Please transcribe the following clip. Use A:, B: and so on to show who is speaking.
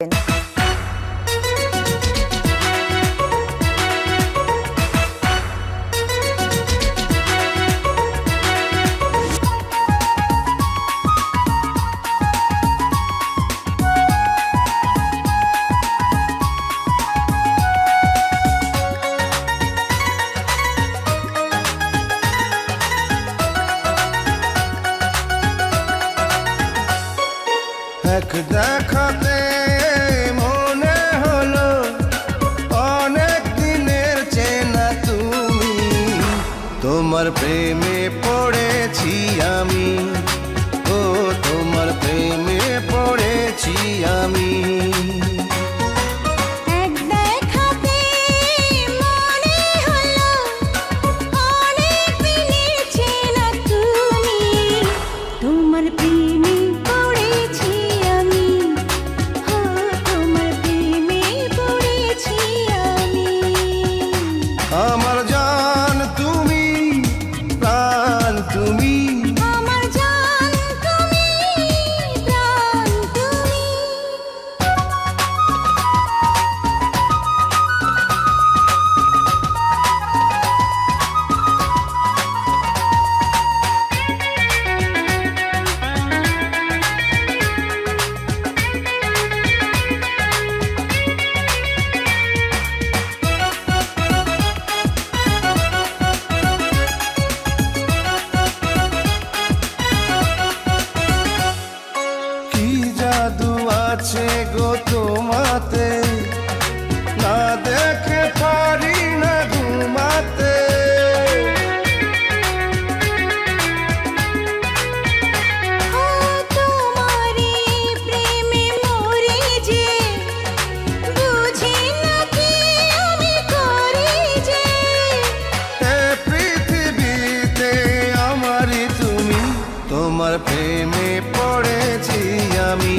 A: এক দেখাতে মনে হলো অনেক দিনের চেনা তুমি, তোমার প্রেমে পড়েছি আমি, ও তোমার প্রেমে পড়েছি আমি। আমার জান তুমি, প্রাণ তুমি,
B: আমার জান তুমি, প্রাণ তুমি।
A: জাদু আছে গো তোমাতে, না দেখে পারি না ঘুমাতে।
B: তোমারই প্রেমে মরে যে, বুঝি না কি আমি করি যে।
A: এ পৃথিবীতে আমারই তুমি, তোমার প্রেমে পড়েছি আমি।